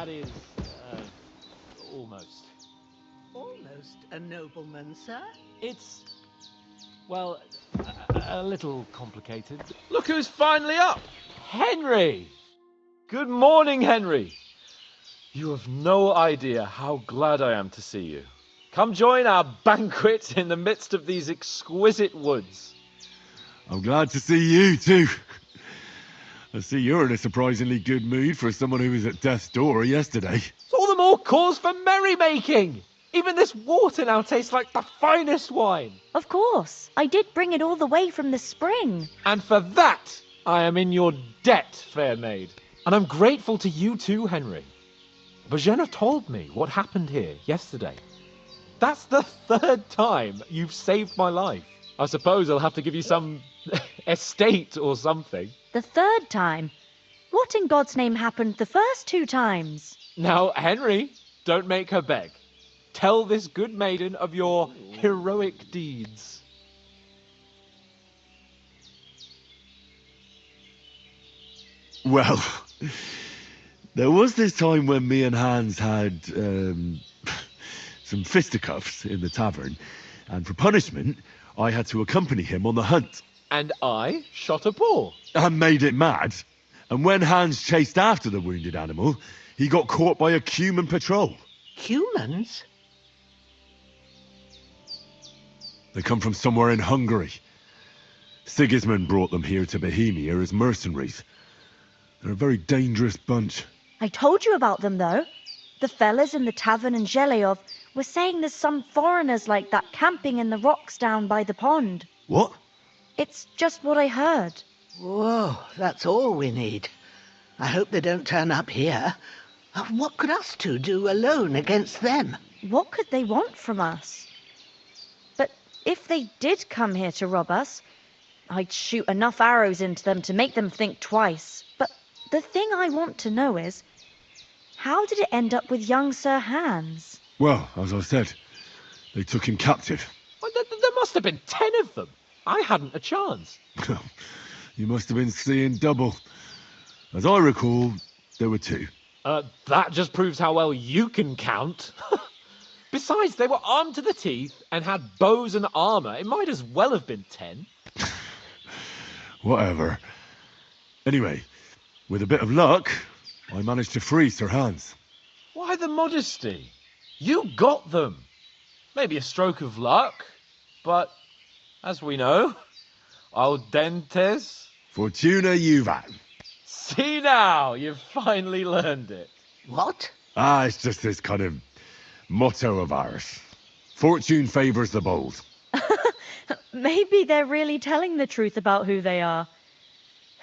That is, almost. Almost a nobleman, sir. It's, well, a little complicated. Look who's finally up! Henry! Good morning, Henry. You have no idea how glad I am to see you. Come join our banquet in the midst of these exquisite woods. I'm glad to see you too. I see you're in a surprisingly good mood for someone who was at death's door yesterday. It's all the more cause for merrymaking. Even this water now tastes like the finest wine. Of course, I did bring it all the way from the spring. And for that, I am in your debt, fair maid. And I'm grateful to you too, Henry. Bohemia told me what happened here yesterday. That's the third time you've saved my life. I suppose I'll have to give you some estate or something. The third time? What in God's name happened the first 2 times? Now, Henry, don't make her beg. Tell this good maiden of your heroic deeds. Well, there was this time when me and Hans had some fisticuffs in the tavern, and for punishment, I had to accompany him on the hunt. And I shot a boar. And made it mad. And when Hans chased after the wounded animal, he got caught by a human patrol. Humans? They come from somewhere in Hungary. Sigismund brought them here to Bohemia as mercenaries. They're a very dangerous bunch. I told you about them, though. The fellas in the tavern in Zheleyov were saying there's some foreigners like that camping in the rocks down by the pond. What? It's just what I heard. Whoa, that's all we need. I hope they don't turn up here. What could us two do alone against them? What could they want from us? But if they did come here to rob us, I'd shoot enough arrows into them to make them think twice. But the thing I want to know is, how did it end up with young Sir Hans? Well, as I said, they took him captive. Well, there must have been 10 of them. I hadn't a chance. You must have been seeing double. As I recall, there were 2. That just proves how well you can count. Besides, they were armed to the teeth and had bows and armor. It might as well have been 10. Whatever. Anyway, with a bit of luck, I managed to free Sir Hans. Why the modesty? You got them. Maybe a stroke of luck, but as we know, al dentes. Fortuna juvat. See now, you've finally learned it. What? It's just this kind of motto of ours. Fortune favours the bold. Maybe they're really telling the truth about who they are.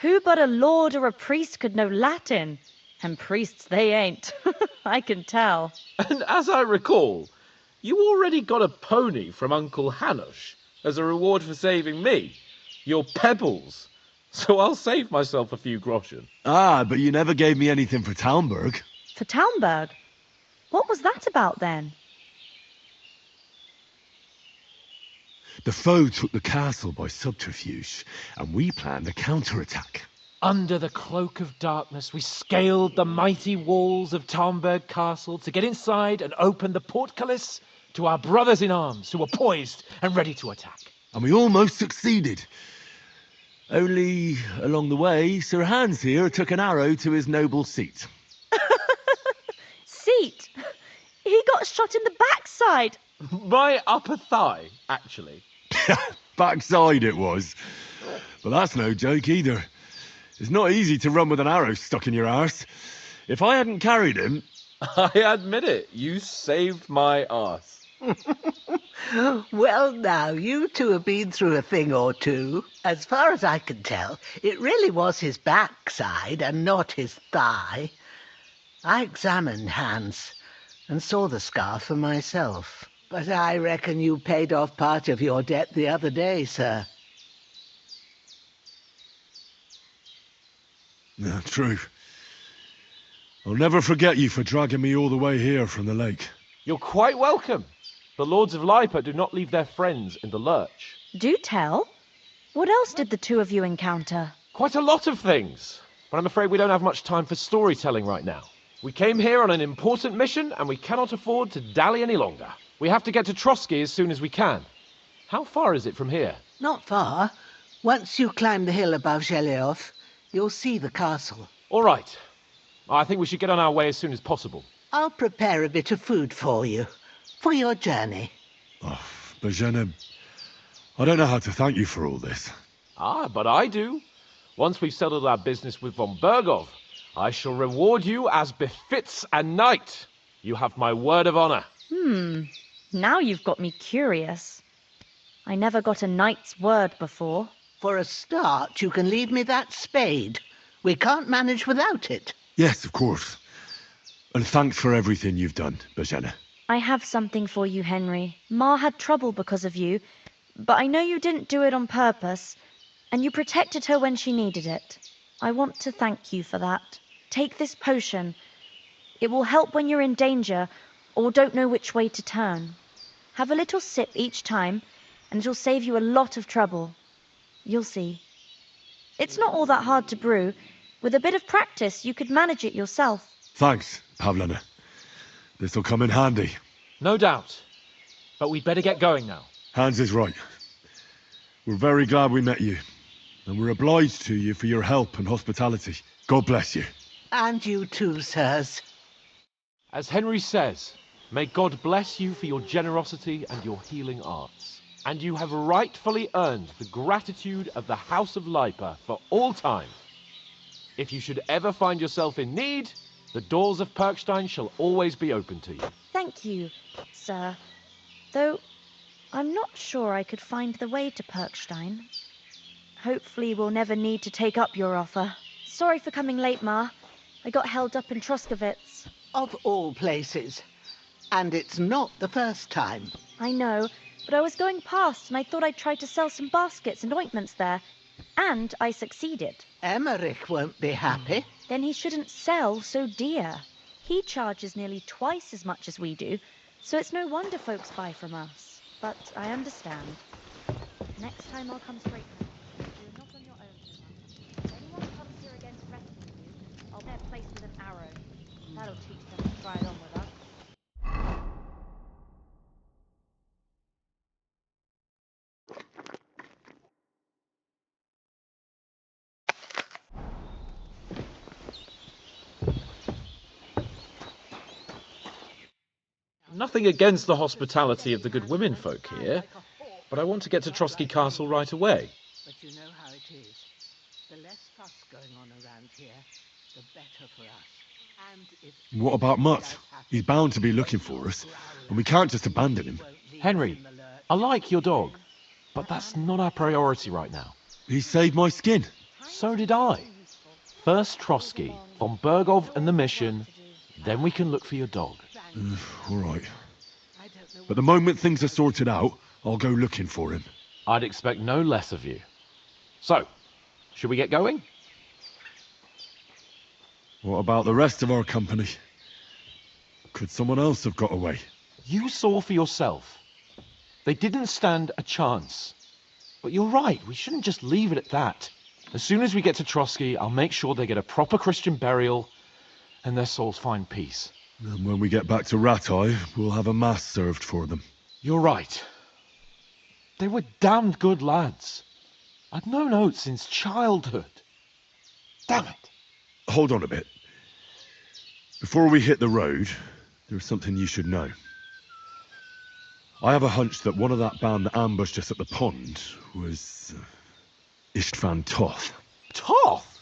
Who but a lord or a priest could know Latin? And priests they ain't. I can tell. And as I recall, you already got a pony from Uncle Hanush as a reward for saving me. Your pebbles. So I'll save myself a few groschen. But you never gave me anything for Talmberg. For Talmberg? What was that about then? The foe took the castle by subterfuge, and we planned a counterattack. Under the cloak of darkness, we scaled the mighty walls of Talmberg Castle to get inside and open the portcullis to our brothers in arms who were poised and ready to attack. And we almost succeeded. Only, along the way, Sir Hans here took an arrow to his noble seat. Seat? He got shot in the backside. My upper thigh, actually. Backside it was. But that's no joke either. It's not easy to run with an arrow stuck in your arse. If I hadn't carried him... I admit it, you saved my arse. Well, now, you two have been through a thing or two. As far as I can tell, it really was his backside and not his thigh. I examined Hans and saw the scar for myself. But I reckon you paid off part of your debt the other day, sir. Yeah, true. I'll never forget you for dragging me all the way here from the lake. You're quite welcome. The Lords of Lipa do not leave their friends in the lurch. Do tell. What else did the 2 of you encounter? Quite a lot of things. But I'm afraid we don't have much time for storytelling right now. We came here on an important mission, and we cannot afford to dally any longer. We have to get to Trotsky as soon as we can. How far is it from here? Not far. Once you climb the hill above Zheleov, you'll see the castle. All right. I think we should get on our way as soon as possible. I'll prepare a bit of food for you, for your journey. Oh, Bozhena, I don't know how to thank you for all this. Ah, but I do. Once we've settled our business with von Bergov, I shall reward you as befits a knight. You have my word of honor. Now you've got me curious. I never got a knight's word before. For a start, you can leave me that spade. We can't manage without it. Yes, of course. And thanks for everything you've done, Bozhena. I have something for you, Henry. Ma had trouble because of you, but I know you didn't do it on purpose, and you protected her when she needed it. I want to thank you for that. Take this potion. It will help when you're in danger or don't know which way to turn. Have a little sip each time, and it'll save you a lot of trouble. You'll see. It's not all that hard to brew. With a bit of practice, you could manage it yourself. Thanks, Pavlena. This'll come in handy. No doubt. But we'd better get going now. Hans is right. We're very glad we met you. And we're obliged to you for your help and hospitality. God bless you. And you too, sirs. As Henry says, may God bless you for your generosity and your healing arts. And you have rightfully earned the gratitude of the House of Lipa for all time. If you should ever find yourself in need, the doors of Perkstein shall always be open to you. Thank you, sir. Though I'm not sure I could find the way to Perkstein. Hopefully we'll never need to take up your offer. Sorry for coming late, Ma. I got held up in Troskowitz. Of all places. And it's not the first time. I know, but I was going past and I thought I'd try to sell some baskets and ointments there. And I succeeded. Emmerich won't be happy. Then he shouldn't sell so dear. He charges nearly twice as much as we do, so it's no wonder folks buy from us. But I understand. Next time I'll come straight home. You're not on your own so much. If anyone comes here again threatening you, I'll bet place with an arrow. That'll teach them to try on with us. Nothing against the hospitality of the good women folk here, but I want to get to Trotsky Castle right away. But you know how it is. The less fuss going on around here, the better for us. And if What about Mutt? He's bound to be looking for us, and we can't just abandon him. Henry, I like your dog, but that's not our priority right now. He saved my skin. So did I. First Trotsky, von Bergov and the mission, then we can look for your dog. All right. But the moment things are sorted out, I'll go looking for him. I'd expect no less of you. So, should we get going? What about the rest of our company? Could someone else have got away? You saw for yourself. They didn't stand a chance. But you're right, we shouldn't just leave it at that. As soon as we get to Trotsky, I'll make sure they get a proper Christian burial and their souls find peace. And when we get back to Ratai, we'll have a mass served for them. You're right. They were damned good lads. I'd known Oates since childhood. Damn it. Hold on a bit. Before we hit the road, there's something you should know. I have a hunch that one of that band that ambushed us at the pond was Istvan Toth. Toth?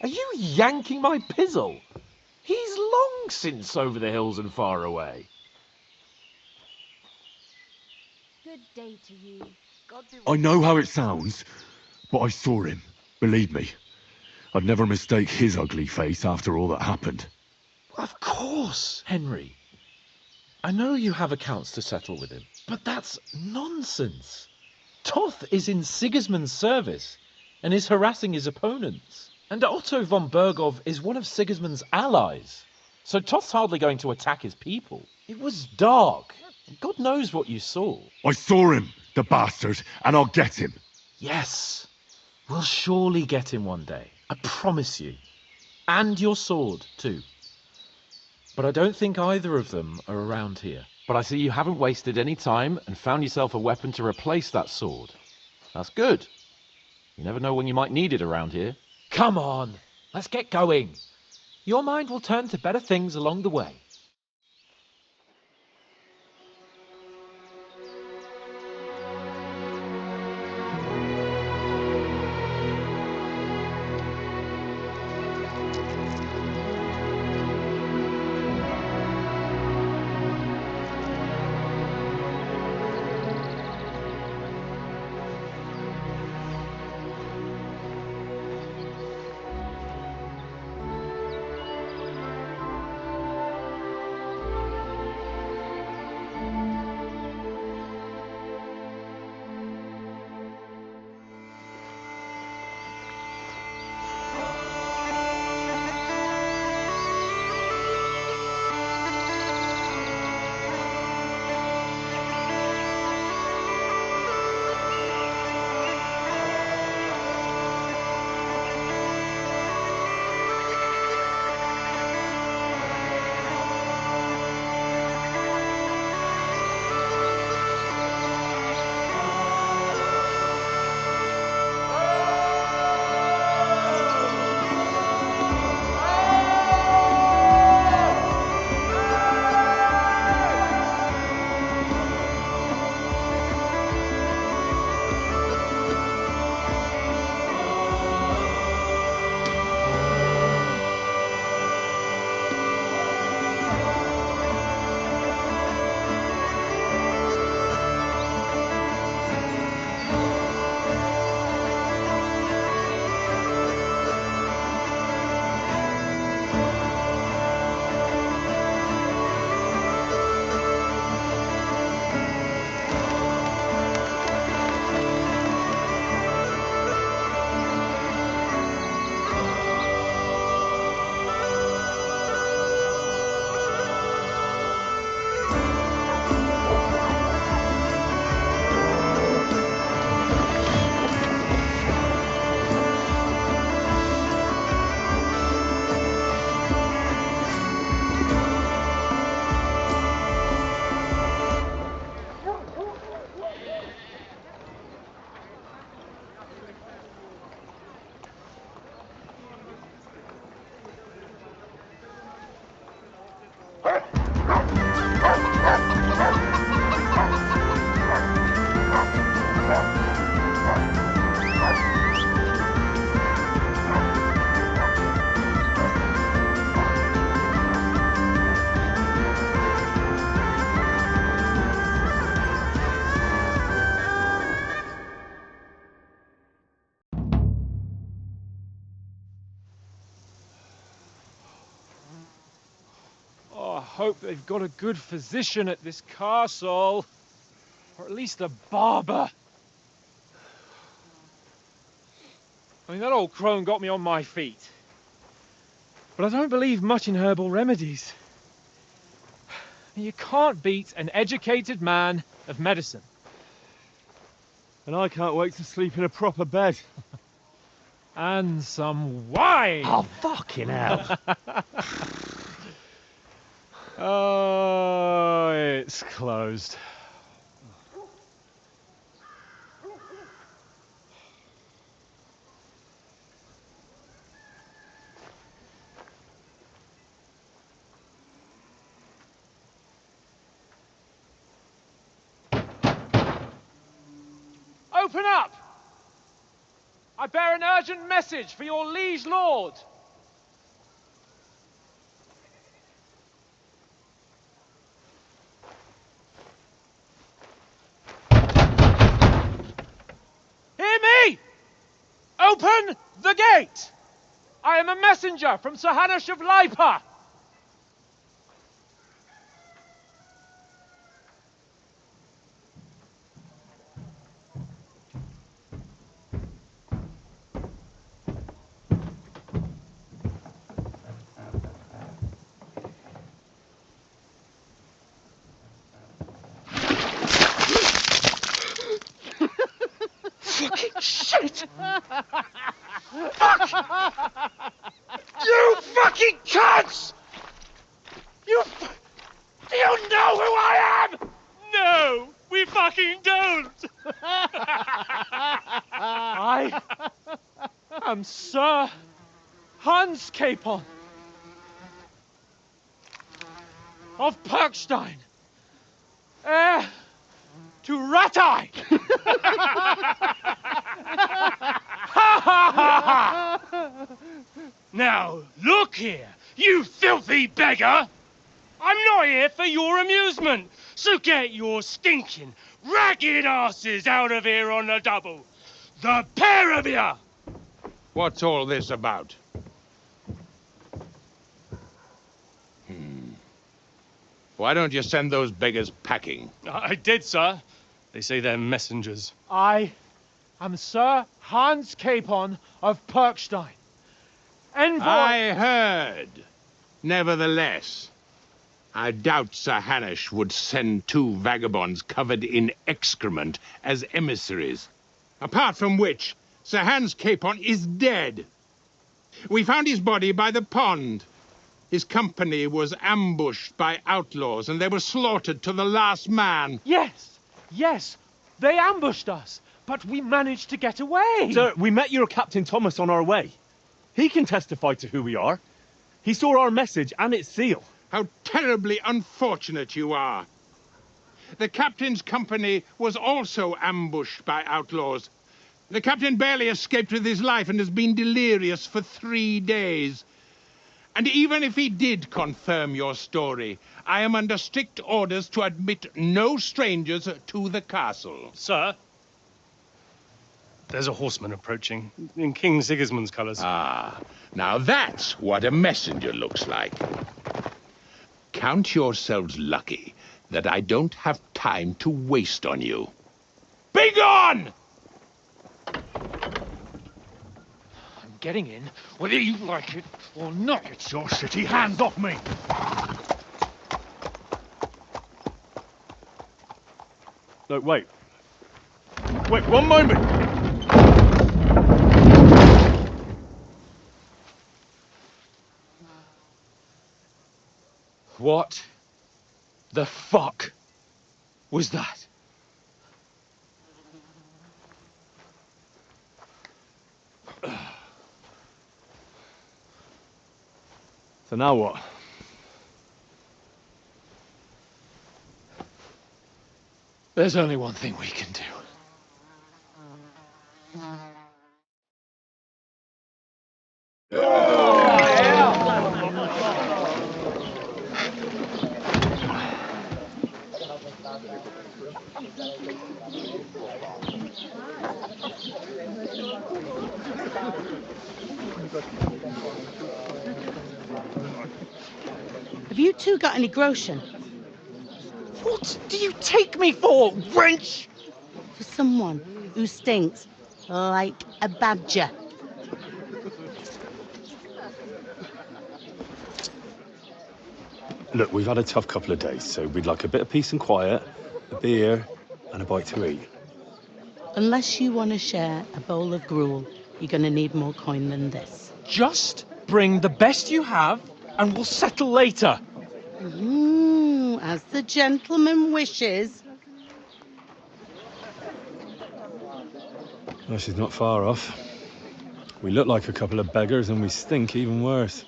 Are you yanking my pizzle? He's long since over the hills and far away. Good day to you. God be I know how it sounds, but I saw him. Believe me. I'd never mistake his ugly face after all that happened. Of course, Henry. I know you have accounts to settle with him, but that's nonsense. Toth is in Sigismund's service and is harassing his opponents. And Otto von Bergov is one of Sigismund's allies. So Toth's hardly going to attack his people. It was dark. God knows what you saw. I saw him, the bastard, and I'll get him. Yes, we'll surely get him one day. I promise you. And your sword, too. but I don't think either of them are around here. But I see you haven't wasted any time and found yourself a weapon to replace that sword. That's good. You never know when you might need it around here. Come on, let's get going. Your mind will turn to better things along the way. Oh, I hope they've got a good physician at this castle. Or at least a barber. I mean, that old crone got me on my feet. But I don't believe much in herbal remedies. You can't beat an educated man of medicine. And I can't wait to sleep in a proper bed. And some wine! Oh, fucking hell. Oh, it's closed. Open up! I bear an urgent message for your liege lord. Hear me! Open the gate! I am a messenger from Sir Hanush of Lipa. Fucking shit! You fucking cunts! You I am Sir Hans Capon of Perkstein, heir to Ratai. Now, look here, you filthy beggar! I'm not here for your amusement, so get your stinking, ragged asses out of here on the double. The pair of you! What's all this about? Why don't you send those beggars packing? I did, sir. They say they're messengers. I am Sir Hans Capon of Perkstein, envoy. I heard. Nevertheless, I doubt Sir Hanush would send two vagabonds covered in excrement as emissaries. Apart from which, Sir Hans Capon is dead. We found his body by the pond. His company was ambushed by outlaws, and they were slaughtered to the last man. Yes, yes, they ambushed us, but we managed to get away. Sir, we met your Captain Thomas on our way. He can testify to who we are. He saw our message and its seal. How terribly unfortunate you are. The captain's company was also ambushed by outlaws. The captain barely escaped with his life and has been delirious for 3 days. And even if he did confirm your story, I am under strict orders to admit no strangers to the castle. Sir, there's a horseman approaching in King Sigismund's colours. Ah, now that's what a messenger looks like. Count yourselves lucky that I don't have time to waste on you. Be gone! I'm getting in, whether you like it or not. It's your city. Hands off me! No, wait. Wait, one moment! What the fuck was that? So now what? There's only one thing we can do. Have you two got any groschen? What do you take me for, wench? For someone who stinks like a badger. Look, we've had a tough couple of days, so we'd like a bit of peace and quiet, a beer, and a bite to eat. Unless you want to share a bowl of gruel, you're going to need more coin than this. Just bring the best you have, and we'll settle later. As the gentleman wishes. Well, she's not far off. We look like a couple of beggars, and we stink even worse.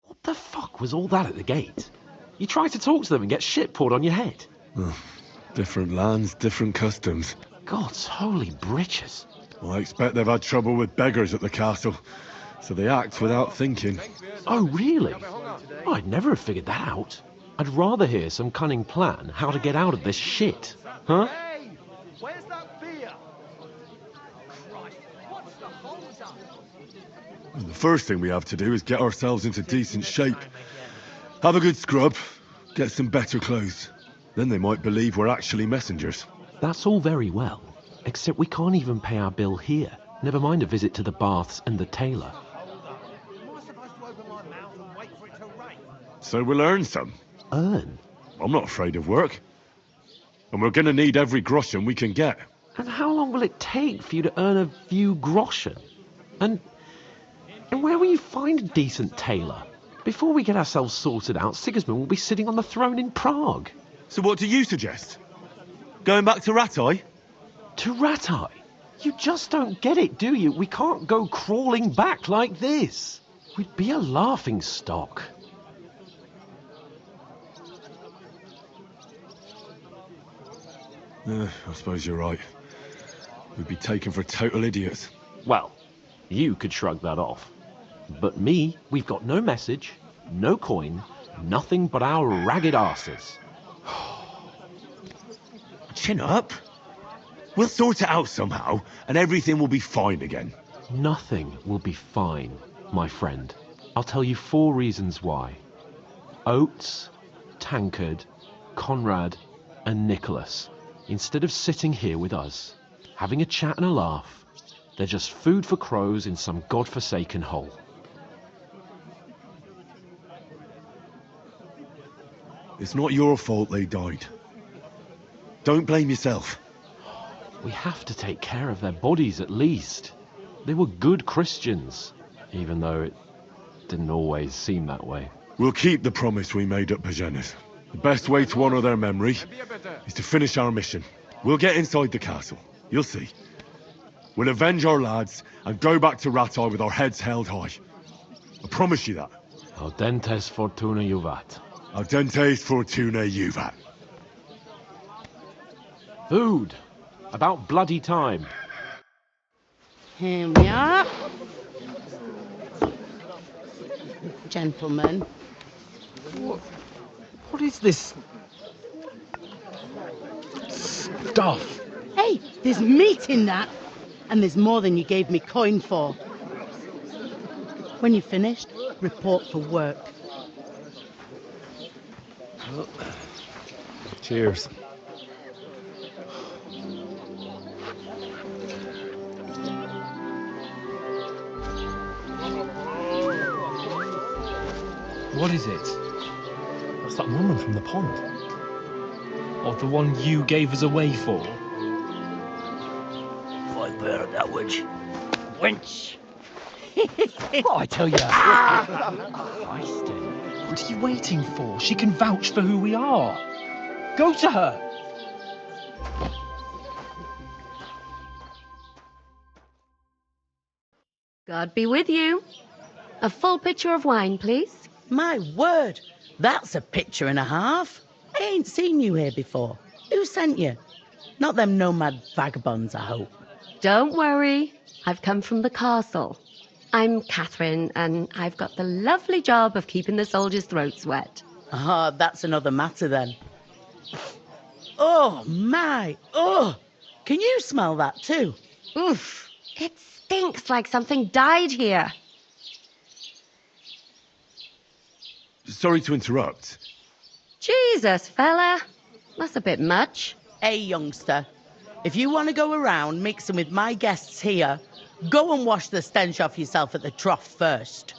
What the fuck was all that at the gate? You tried to talk to them and get shit poured on your head. Different lands, different customs. God's holy britches. Well, I expect they've had trouble with beggars at the castle, so they act without thinking. Oh, really? I'd never have figured that out. I'd rather hear some cunning plan how to get out of this shit. Huh? Hey! Where's that beer? Christ, what's the hold up? The first thing we have to do is get ourselves into decent shape. Have a good scrub, get some better clothes. Then they might believe we're actually messengers. That's all very well, except we can't even pay our bill here. Never mind a visit to the baths and the tailor. Am I supposed to open my mouth and wait for it to rain? So we'll earn some. Earn? I'm not afraid of work. And we're gonna need every groschen we can get. And how long will it take for you to earn a few groschen? And where will you find a decent tailor? Before we get ourselves sorted out, Sigismund will be sitting on the throne in Prague. So what do you suggest? Going back to Ratai? To Ratai? You just don't get it, do you? We can't go crawling back like this. We'd be a laughing stock. I suppose you're right. We'd be taken for total idiots. Well, you could shrug that off. But me, we've got no message, no coin, nothing but our ragged arses. Chin up. We'll sort it out somehow, and everything will be fine again. Nothing will be fine, my friend. I'll tell you 4 reasons why. Oates, Tankard, Conrad, and Nicholas, instead of sitting here with us, having a chat and a laugh, they're just food for crows in some godforsaken hole. It's not your fault they died. Don't blame yourself. We have to take care of their bodies at least. They were good Christians, even though it didn't always seem that way. We'll keep the promise we made at Bajenas. The best way to honour their memory is to finish our mission. We'll get inside the castle. You'll see. We'll avenge our lads and go back to Ratai with our heads held high. I promise you that. Audentes fortuna juvat. Audentes fortuna juvat. Food. About bloody time. Here we are. Gentlemen. What is this stuff? Hey, there's meat in that. And there's more than you gave me coin for. When you're finished, report for work. Cheers. What is it? That's that woman from the pond. Or the one you gave us away for? I've heard that witch. Wench! What I tell you? Feisty. What are you waiting for? She can vouch for who we are. Go to her. God be with you. A full pitcher of wine, please. My word, that's a picture and a half. I ain't seen you here before. Who sent you? Not them nomad vagabonds, I hope. Don't worry. I've come from the castle. I'm Catherine, and I've got the lovely job of keeping the soldiers' throats wet. Ah, that's another matter then. Oh, my. Oh, can you smell that too? Oof. It stinks like something died here. Sorry to interrupt. Jesus, fella. That's a bit much. Hey, youngster. If you want to go around mixing with my guests here, go and wash the stench off yourself at the trough first.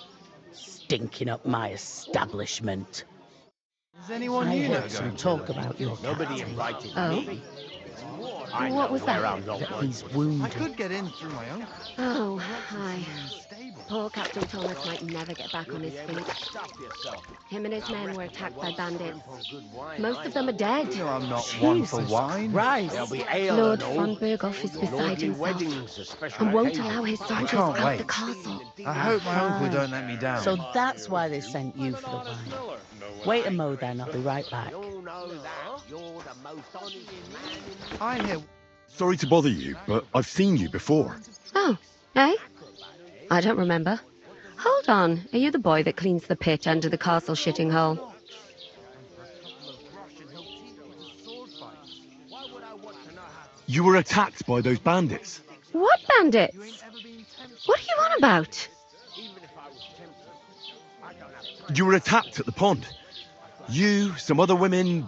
Stinking up my establishment. Is anyone I here heard some talk about your Nobody captain, invited Oh? me. I What know was where that? I'm not that going. he's I wounded. could get in through my own. Oh, hi. Poor Captain Thomas might never get back on his feet. Stop yourself. Him and his men were attacked by bandits. Most of them are dead. You know I'm not one for wine. Christ. There'll be ale Lord and all. von Berghoff is beside Lordly himself weddings, a special and won't occasion. allow his I soldiers can't out wait. the castle. I hope my uncle don't let me down. So that's why they sent you for the wine. Wait a mo then, I'll be right back. You know that. You're the most honest man in I hear. Sorry to bother you, but I've seen you before. Oh, eh? I don't remember. Hold on, are you the boy that cleans the pitch under the castle shitting hole? You were attacked by those bandits. What bandits? What are you on about? You were attacked at the pond. You, some other women,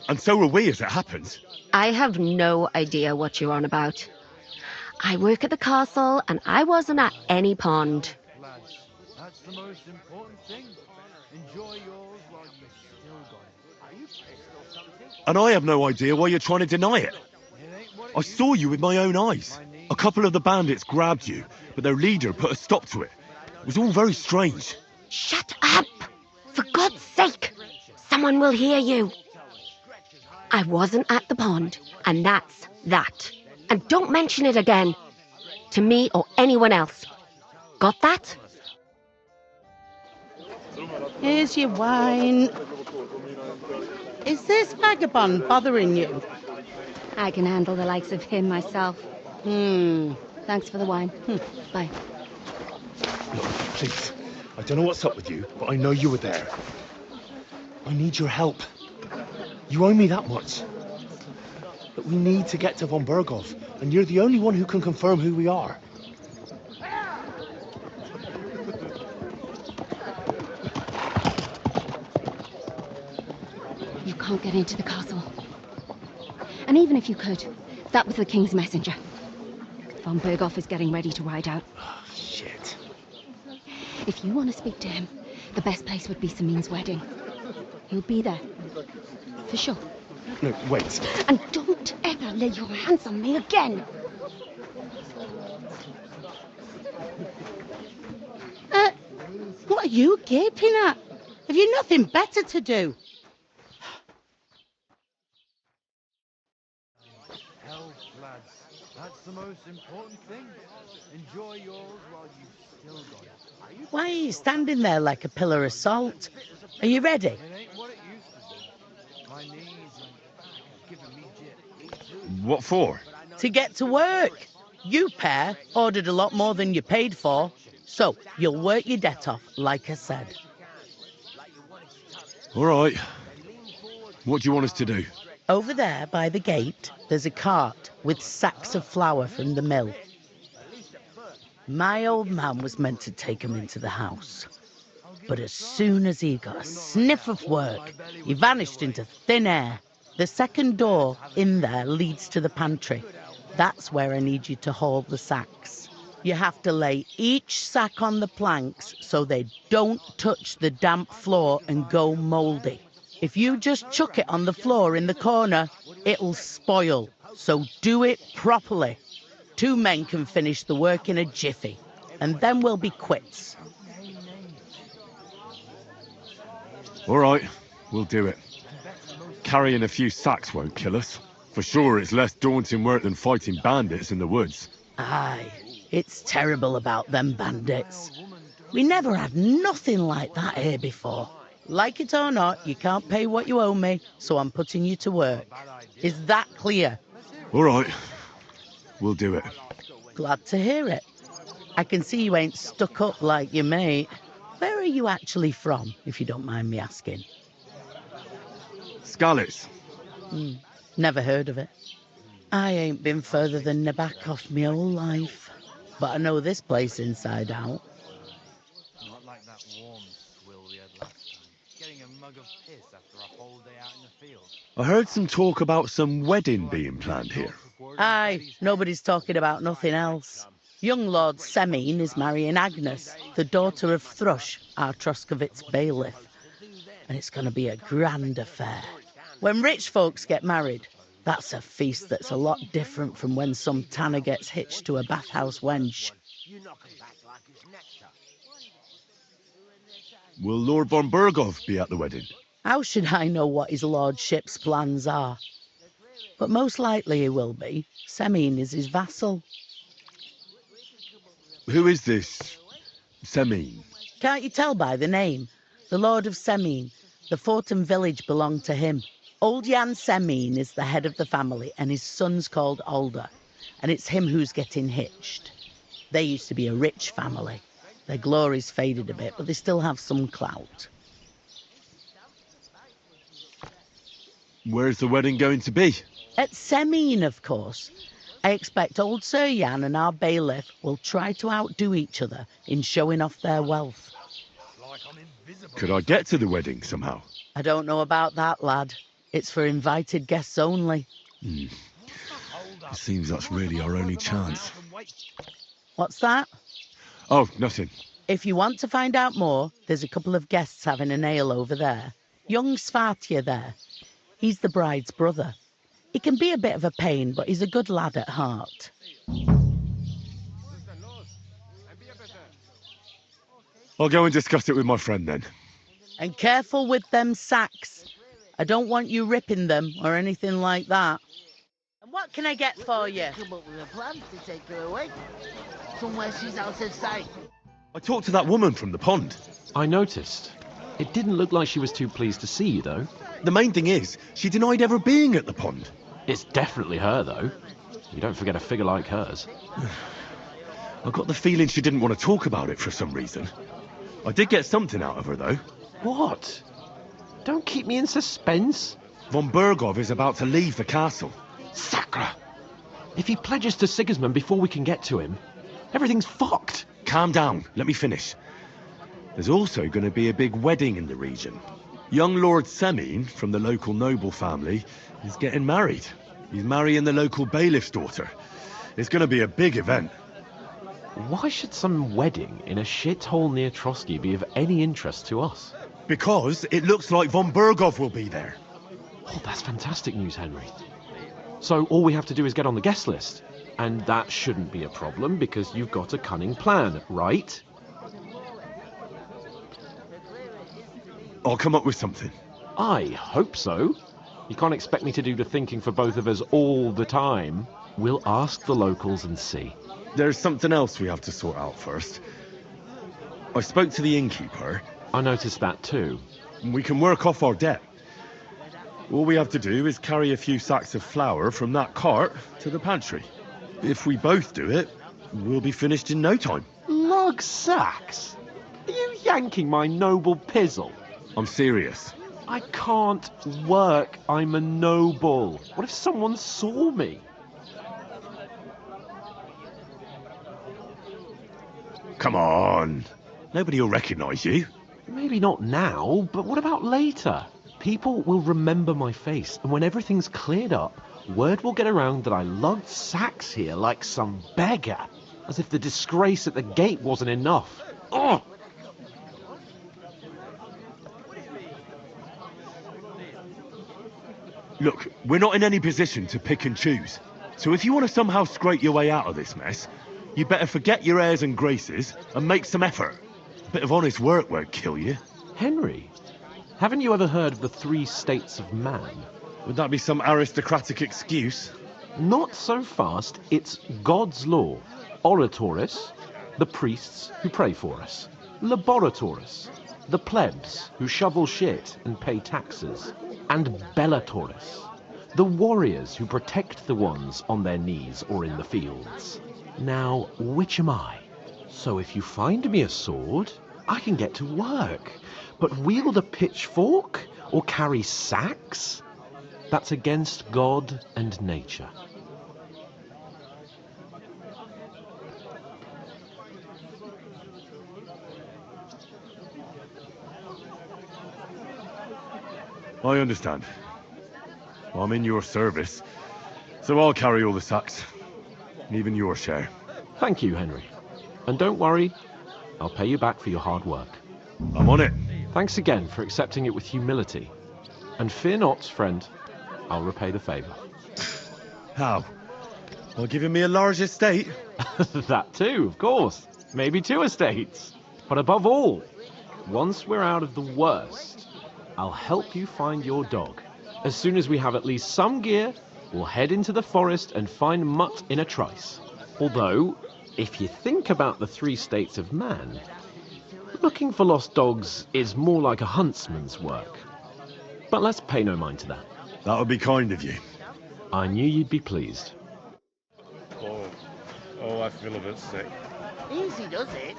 and so were we as it happens. I have no idea what you're on about. I work at the castle and I wasn't at any pond. That's the most important thing. Enjoy yours while you still got it. Are you pissed or something? And I have no idea why you're trying to deny it. I saw you with my own eyes. A couple of the bandits grabbed you, but their leader put a stop to it. It was all very strange. Shut up! For God's sake! Someone will hear you. I wasn't at the pond, and that's that. And don't mention it again. To me or anyone else. Got that? Here's your wine. Is this vagabond bothering you? I can handle the likes of him myself. Thanks for the wine. Bye. Look, please. I don't know what's up with you, but I know you were there. I need your help. You owe me that much. But we need to get to Von Berghoff, and you're the only one who can confirm who we are. You can't get into the castle. And even if you could, that was the king's messenger. Von Berghoff is getting ready to ride out. Oh, shit. If you want to speak to him, the best place would be Samin's wedding. He'll be there. For sure. No, wait. And don't ever lay your hands on me again! What are you gaping at? Have you nothing better to do? Health, lads. That's the most important thing. Enjoy yours while you've still got it. Why are you standing there like a pillar of salt? Are you ready? It ain't what it used to be. My knees and back are giving me jip. What for? To get to work. You pair ordered a lot more than you paid for, so you'll work your debt off, like I said. All right. What do you want us to do? Over there by the gate, there's a cart with sacks of flour from the mill. My old man was meant to take 'em into the house. But as soon as he got a sniff of work, he vanished into thin air. The second door in there leads to the pantry. That's where I need you to haul the sacks. You have to lay each sack on the planks so they don't touch the damp floor and go mouldy. If you just chuck it on the floor in the corner, it'll spoil. So do it properly. 2 men can finish the work in a jiffy, and then we'll be quits. All right, we'll do it. Carrying a few sacks won't kill us. For sure, it's less daunting work than fighting bandits in the woods. Aye, it's terrible about them bandits. We never had nothing like that here before. Like it or not, you can't pay what you owe me, so I'm putting you to work. Is that clear? All right, we'll do it. Glad to hear it. I can see you ain't stuck up like your mate. Where are you actually from, if you don't mind me asking? Skalitz. Never heard of it. I ain't been further than Nabakov my whole life, but I know this place inside out. Not like that warm swill we had last time. Getting a mug of piss after a whole day out in the field. I heard some talk about some wedding being planned here. Aye, nobody's talking about nothing else. Young Lord Semin is marrying Agnes, the daughter of Thrush, our Troskovitz bailiff. And it's going to be a grand affair. When rich folks get married, that's a feast that's a lot different from when some tanner gets hitched to a bathhouse wench. Will Lord von Berghoff be at the wedding? How should I know what his lordship's plans are? But most likely he will be. Semin is his vassal. Who is this Semin? Can't you tell by the name? The Lord of Semin. The fort and village belong to him. Old Jan Semin is the head of the family, and his son's called Alder. And it's him who's getting hitched. They used to be a rich family. Their glory's faded a bit, but they still have some clout. Where's the wedding going to be? At Semin, of course. I expect old Sir Jan and our bailiff will try to outdo each other in showing off their wealth. Could I get to the wedding somehow? I don't know about that, lad. It's for invited guests only. It seems that's really our only chance. What's that? Oh, nothing. If you want to find out more, there's a couple of guests having an ale over there. Young Svartje there. He's the bride's brother. He can be a bit of a pain, but he's a good lad at heart. I'll go and discuss it with my friend then. And careful with them sacks. I don't want you ripping them or anything like that. And what can I get for you? Come up with a plan to take her away. Somewhere she's out of sight. I talked to that woman from the pond. I noticed. It didn't look like she was too pleased to see you, though. The main thing is, she denied ever being at the pond. It's definitely her, though. You don't forget a figure like hers. I got the feeling she didn't want to talk about it for some reason. I did get something out of her, though. What? Don't keep me in suspense. Von Bergov is about to leave the castle. Sacre! If he pledges to Sigismund before we can get to him, everything's fucked. Calm down, let me finish. There's also going to be a big wedding in the region. Young Lord Semine, from the local noble family, is getting married. He's marrying the local bailiff's daughter. It's going to be a big event. Why should some wedding in a shithole near Trotsky be of any interest to us? Because it looks like Von Bergov will be there. Oh, that's fantastic news, Henry. So all we have to do is get on the guest list. And that shouldn't be a problem because you've got a cunning plan, right? I'll come up with something. I hope so. You can't expect me to do the thinking for both of us all the time. We'll ask the locals and see. There's something else we have to sort out first. I spoke to the innkeeper. I noticed that too. We can work off our debt. All we have to do is carry a few sacks of flour from that cart to the pantry. If we both do it, we'll be finished in no time. Lug sacks? Are you yanking my noble pizzle? I'm serious. I can't work. I'm a noble. What if someone saw me? Come on. Nobody will recognise you. Maybe not now, but what about later? People will remember my face, and when everything's cleared up, word will get around that I lugged sacks here like some beggar. As if the disgrace at the gate wasn't enough. Ugh! Look, we're not in any position to pick and choose. So if you want to somehow scrape your way out of this mess, you better forget your airs and graces and make some effort. A bit of honest work won't kill you. Henry, haven't you ever heard of the 3 states of man? Would that be some aristocratic excuse? Not so fast. It's God's law. Oratoris, the priests who pray for us. Laboratoris, the plebs who shovel shit and pay taxes. And Bellatoris, the warriors who protect the ones on their knees or in the fields. Now, which am I? So if you find me a sword, I can get to work. But wield a pitchfork or carry sacks? That's against God and nature. I understand. I'm in your service, so I'll carry all the sacks. Even your share. Thank you, Henry. And don't worry, I'll pay you back for your hard work. I'm on it. Thanks again for accepting it with humility. And fear not, friend, I'll repay the favour. How? By giving me a large estate? That too, of course. Maybe 2 estates. But above all, once we're out of the worst, I'll help you find your dog. As soon as we have at least some gear, we'll head into the forest and find Mutt in a trice. Although, if you think about the 3 states of man, looking for lost dogs is more like a huntsman's work. But let's pay no mind to that. That would be kind of you. I knew you'd be pleased. Oh, I feel a bit sick. Easy does it.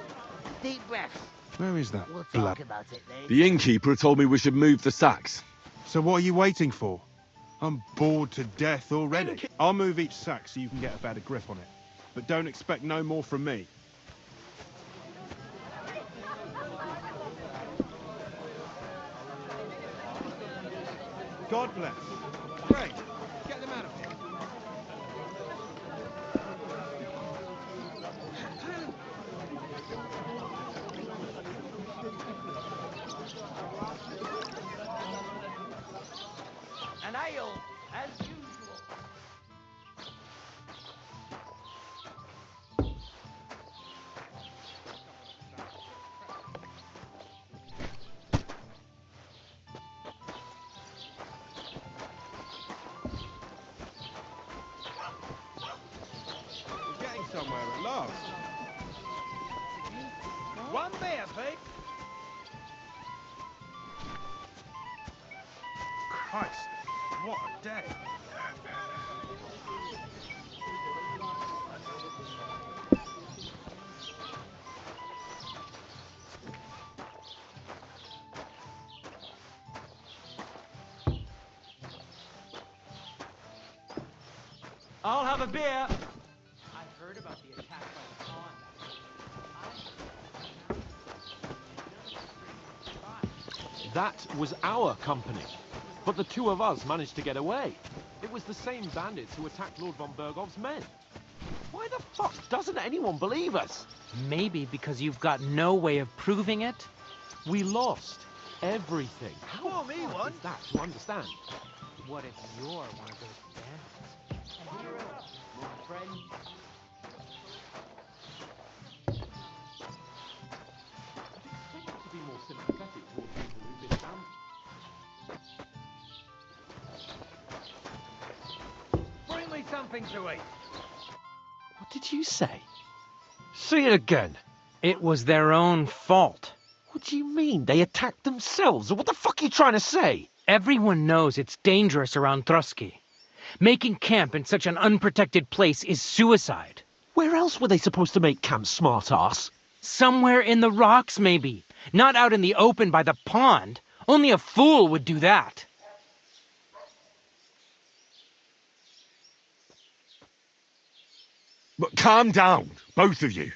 Deep breath. Where is that We'll blood? talk about it later. The innkeeper told me we should move the sacks. So what are you waiting for? I'm bored to death already. I'll move each sack so you can get a better grip on it. But don't expect no more from me. God bless. Great. Get them out of here. An ale, as usual. One beer, Pete. Christ, what a day. I'll have a beer. I heard about the attack by the pond. That was our company. But the two of us managed to get away. It was the same bandits who attacked Lord von Bergov's men. Why the fuck doesn't anyone believe us? Maybe because you've got no way of proving it? We lost everything. How Pour me hard one. is that to understand? What if you're one of those bandits? My friend. I'd expect to be more sympathetic towards people who've been damned. Bring me something to eat. What did you say? Say it again. It was their own fault. What do you mean? They attacked themselves? Or what the fuck are you trying to say? Everyone knows it's dangerous around Trotsky. Making camp in such an unprotected place is suicide. Where else were they supposed to make camp, smart-ass? Somewhere in the rocks, maybe. Not out in the open by the pond. Only a fool would do that. But calm down, both of you.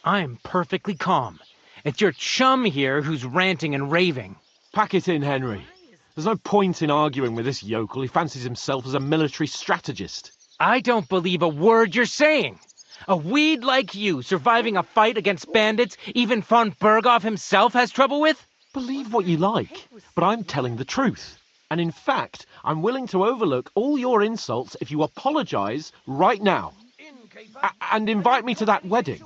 I'm perfectly calm. It's your chum here who's ranting and raving. Pack it in, Henry. There's no point in arguing with this yokel. He fancies himself as a military strategist. I don't believe a word you're saying. A weed like you surviving a fight against bandits even von Berghoff himself has trouble with? Believe what you like, but I'm telling the truth. And in fact, I'm willing to overlook all your insults if you apologize right now. And invite me to that wedding.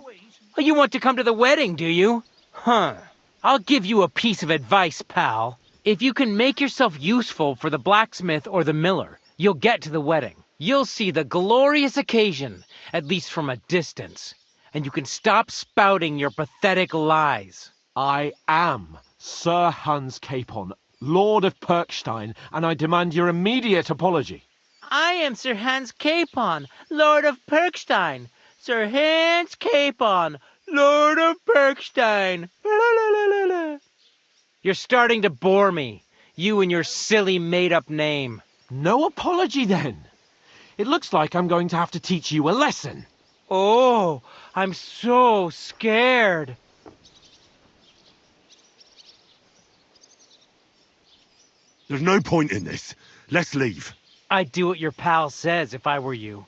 Oh, you want to come to the wedding, do you? Huh. I'll give you a piece of advice, pal. If you can make yourself useful for the blacksmith or the miller, you'll get to the wedding. You'll see the glorious occasion, at least from a distance. And you can stop spouting your pathetic lies. I am Sir Hans Capon, Lord of Perkstein, and I demand your immediate apology. I am Sir Hans Capon, Lord of Perkstein. Sir Hans Capon, Lord of Perkstein. You're starting to bore me. You and your silly made-up name. No apology, then. It looks like I'm going to have to teach you a lesson. Oh, I'm so scared. There's no point in this. Let's leave. I'd do what your pal says if I were you.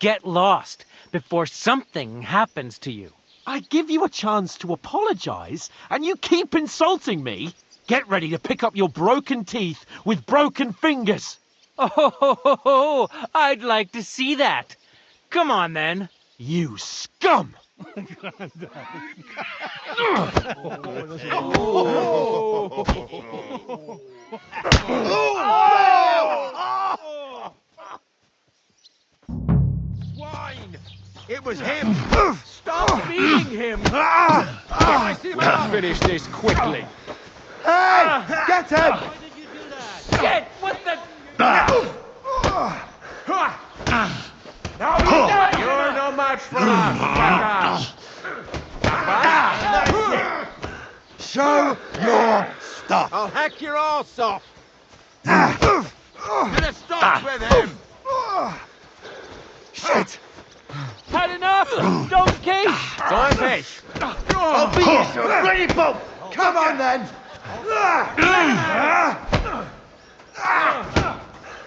Get lost before something happens to you. I give you a chance to apologize, and you keep insulting me. Get ready to pick up your broken teeth with broken fingers. Oh, I'd like to see that. Come on, then. You scum! Swine! It was him! Stop beating him! Let's finish this quickly. Hey! Get him! Why did you do that? Shit! What the... You're no match for us, jackass. Show your stuff! I'll hack your arse off. Gonna start with him! Shit! Had enough! Don't case! Time fish. I'll beat you to a bloody pulp! Come on then!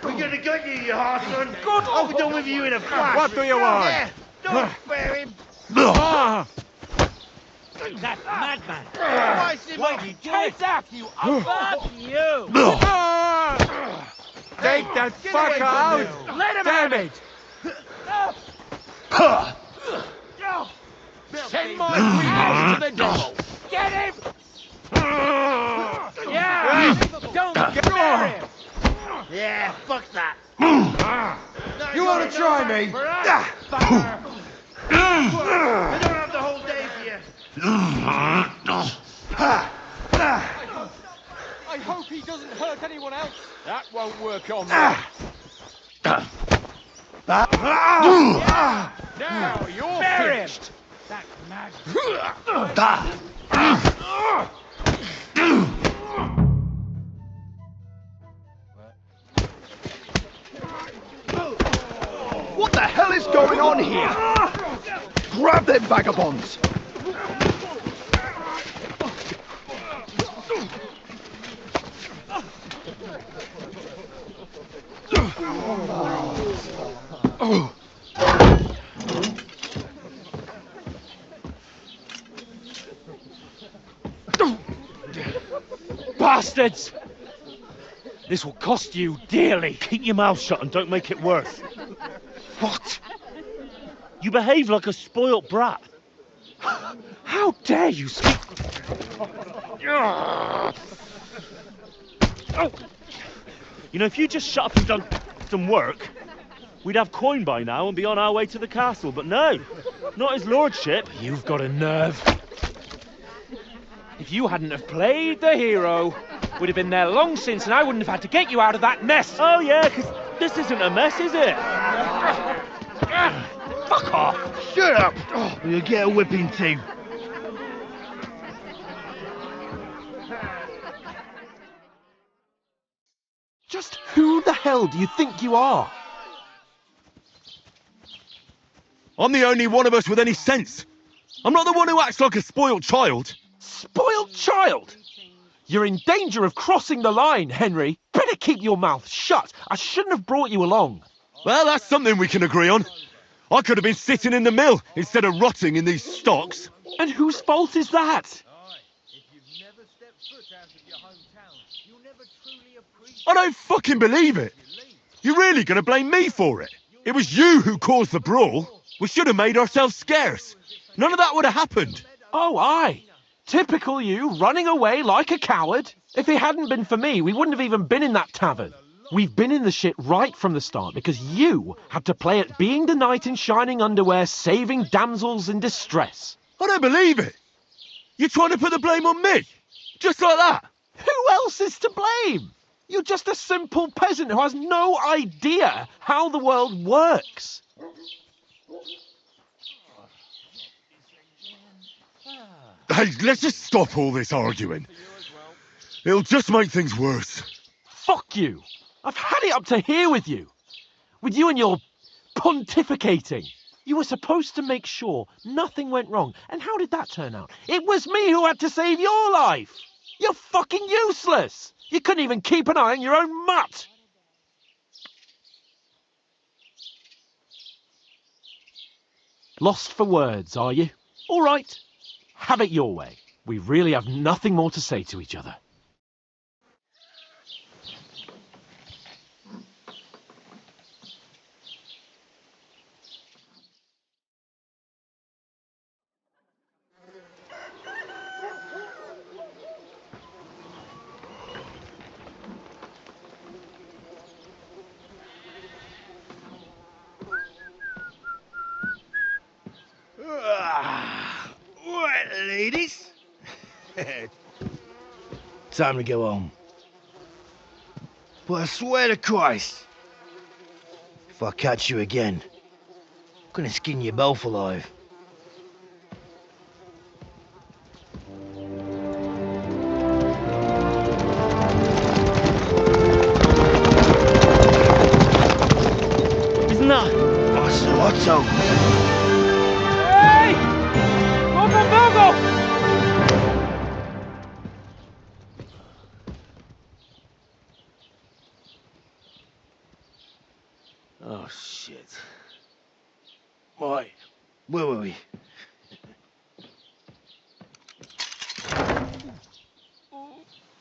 We're gonna get you, you horseman! I'll be done with you in a flash! What do you want? Yeah, don't spare him! That madman! Twice him off! Take that, you... Fuck you! Take that Get away fucker from out. you. Let him Damn out. it. Send my wheels to the devil! Get him! Yeah! Don't spare him! Yeah, fuck that! You wanna try me? I don't have the whole day for you. I hope he doesn't hurt anyone else. That won't work on me. Now you're finished. That's mad. What the hell is going on here? Grab them vagabonds! Bastards! This will cost you dearly. Keep your mouth shut and don't make it worse. What? You behave like a spoilt brat. How dare you speak? You know, if you just shut up and done some work, we'd have coin by now and be on our way to the castle. But no, not his lordship. You've got a nerve. If you hadn't have played the hero, we'd have been there long since and I wouldn't have had to get you out of that mess. Oh yeah, because this isn't a mess, is it? Fuck off. Shut up! Or you'll get a whipping too. Just who the hell do you think you are? I'm the only one of us with any sense. I'm not the one who acts like a spoiled child. Spoiled child? You're in danger of crossing the line, Henry. Better keep your mouth shut. I shouldn't have brought you along. Well, that's something we can agree on. I could have been sitting in the mill instead of rotting in these stocks. And whose fault is that? I don't fucking believe it. You're really going to blame me for it? It was you who caused the brawl. We should have made ourselves scarce. None of that would have happened. Oh, aye. Typical you, running away like a coward. If it hadn't been for me, we wouldn't have even been in that tavern. We've been in the shit right from the start because you had to play at being the knight in shining underwear, saving damsels in distress. I don't believe it. You're trying to put the blame on me? Just like that? Who else is to blame? You're just a simple peasant who has no idea how the world works. Hey, let's just stop all this arguing. It'll just make things worse. Fuck you. I've had it up to here with you. With you and your pontificating. You were supposed to make sure nothing went wrong. And how did that turn out? It was me who had to save your life. You're fucking useless. You couldn't even keep an eye on your own mutt. Lost for words, are you? All right. Have it your way. We really have nothing more to say to each other. Right, ladies. Time to go home. But I swear to Christ, if I catch you again, I'm gonna skin you both alive. Isn't that Ocelotto? Hey! Lord von Burgos! Oh, shit. Right, where were we?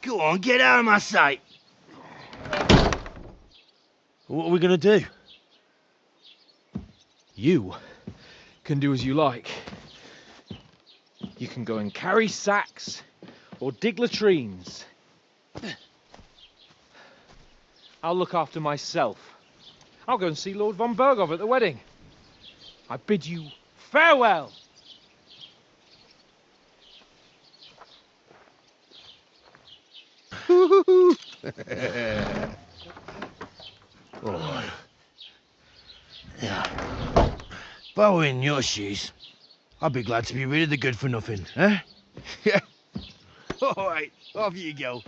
Go on, get out of my sight. What are we gonna do? You can do as you like. You can go and carry sacks or dig latrines. I'll look after myself. I'll go and see Lord von Burgov at the wedding. I bid you farewell. Alright. Yeah. If I were in your shoes, I'd be glad to be rid of the good for nothing, eh? Yeah. Alright, off you go.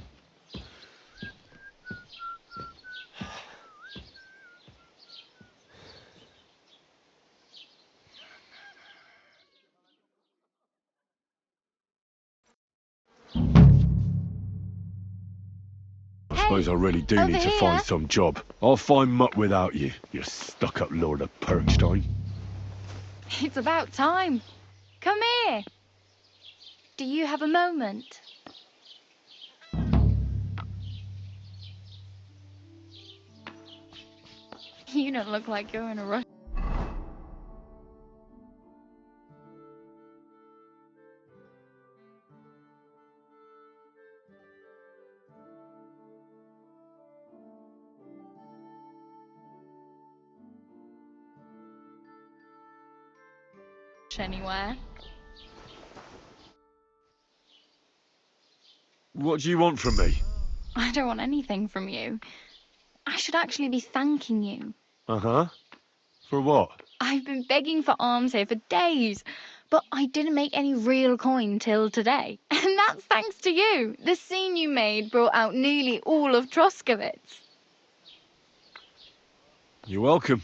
I suppose I really do need to find some job. I'll find mutt without you, you stuck-up Lord of Perkstein. It's about time. Come here. Do you have a moment? You don't look like you're in a rush. Anywhere. What do you want from me? I don't want anything from you. I should actually be thanking you. Uh-huh. For what? I've been begging for alms here for days, but I didn't make any real coin till today. And that's thanks to you. The scene you made brought out nearly all of Troskowitz. You're welcome.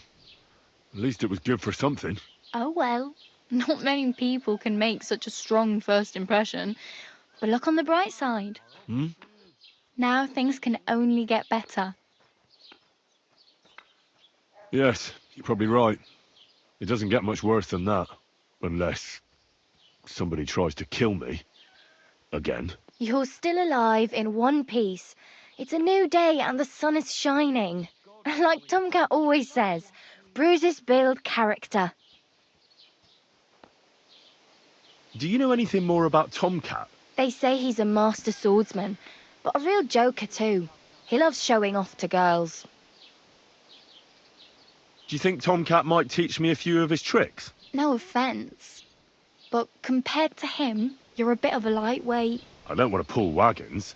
At least it was good for something. Oh well. Not many people can make such a strong first impression. But look on the bright side. Hmm? Now things can only get better. Yes, you're probably right. It doesn't get much worse than that. Unless somebody tries to kill me. Again. You're still alive in one piece. It's a new day and the sun is shining. Like Tomcat always says, bruises build character. Do you know anything more about Tomcat? They say he's a master swordsman, but a real joker too. He loves showing off to girls. Do you think Tomcat might teach me a few of his tricks? No offence, but compared to him, you're a bit of a lightweight. I don't want to pull wagons,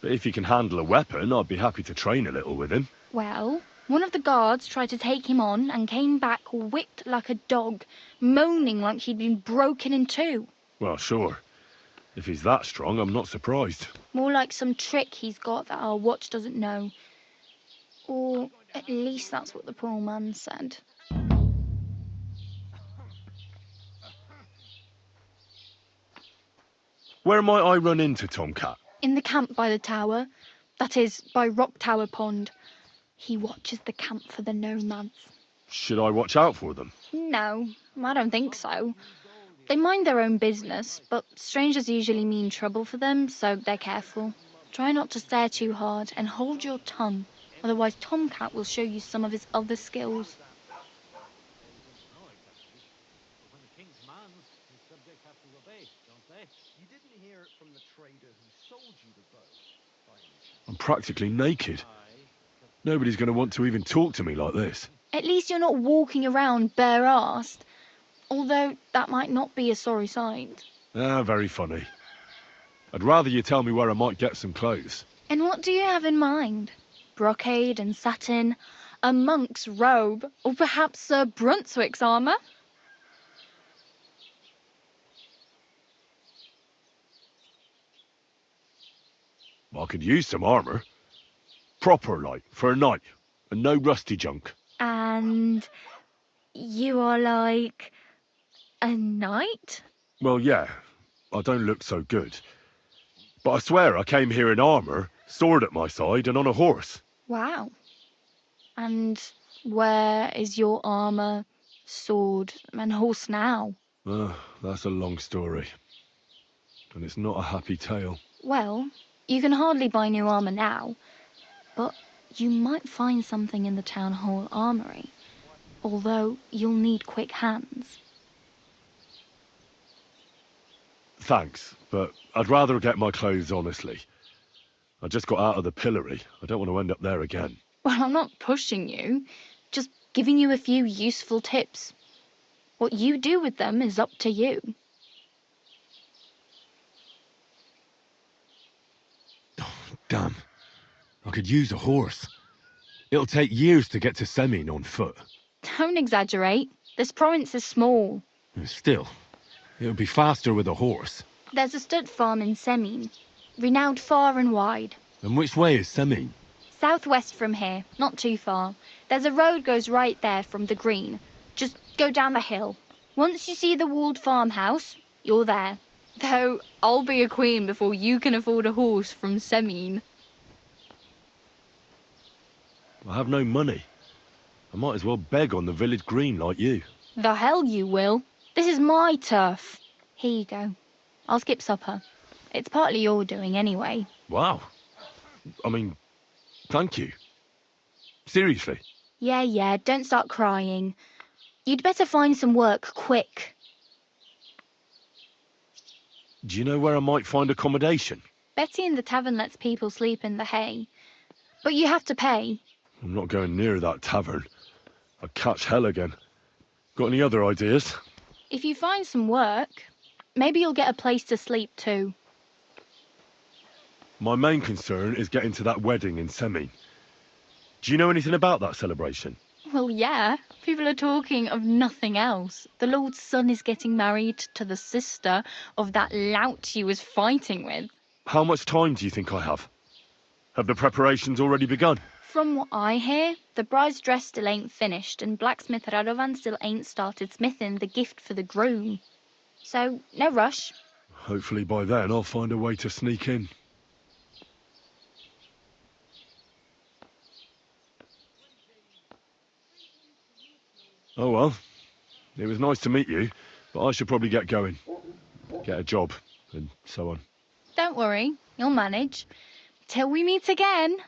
but if he can handle a weapon, I'd be happy to train a little with him. Well, one of the guards tried to take him on and came back whipped like a dog, moaning like he'd been broken in two. Well, sure. If he's that strong, I'm not surprised. More like some trick he's got that our watch doesn't know. Or at least that's what the poor man said. Where might I run into Tomcat? In the camp by the tower, that is, by Rock Tower Pond. He watches the camp for the nomads. Should I watch out for them? No, I don't think so. They mind their own business, but strangers usually mean trouble for them, so they're careful. Try not to stare too hard and hold your tongue, otherwise Tomcat will show you some of his other skills. When the king commands, his subjects have to obey, don't they? You didn't hear it from the trader who sold you the bow, by any chance? I'm practically naked. Nobody's going to want to even talk to me like this. At least you're not walking around bare-assed, although that might not be a sorry sight. Ah, very funny. I'd rather you tell me where I might get some clothes. And what do you have in mind? Brocade and satin, a monk's robe, or perhaps Sir Brunswick's armour? I could use some armour. Proper, like, for a night. And no rusty junk. And you are like a knight? Well, yeah. I don't look so good. But I swear I came here in armour, sword at my side, and on a horse. Wow. And where is your armour, sword, and horse now? That's a long story. And it's not a happy tale. Well, you can hardly buy new armour now, but you might find something in the town hall armoury, although you'll need quick hands. Thanks, but I'd rather get my clothes honestly. I just got out of the pillory. I don't want to end up there again. Well, I'm not pushing you, just giving you a few useful tips. What you do with them is up to you. Damn. I could use a horse. It'll take years to get to Semin on foot. Don't exaggerate. This province is small. Still, it'll be faster with a horse. There's a stud farm in Semin, renowned far and wide. And which way is Semin? Southwest from here, not too far. There's a road goes right there from the green. Just go down the hill. Once you see the walled farmhouse, you're there. Though I'll be a queen before you can afford a horse from Semin. I have no money. I might as well beg on the village green like you. The hell you will. This is my turf. Here you go. I'll skip supper. It's partly your doing anyway. Wow. I mean, thank you. Seriously. Yeah, don't start crying. You'd better find some work quick. Do you know where I might find accommodation? Betty in the tavern lets people sleep in the hay. But you have to pay. I'm not going near that tavern. I'd catch hell again. Got any other ideas? If you find some work, maybe you'll get a place to sleep too. My main concern is getting to that wedding in Semin. Do you know anything about that celebration? Well, yeah. People are talking of nothing else. The Lord's son is getting married to the sister of that lout he was fighting with. How much time do you think I have? Have the preparations already begun? From what I hear, the bride's dress still ain't finished, and blacksmith Radovan still ain't started smithing the gift for the groom. So, no rush. Hopefully by then I'll find a way to sneak in. Oh well, it was nice to meet you, but I should probably get going. Get a job, and so on. Don't worry, you'll manage. Till we meet again.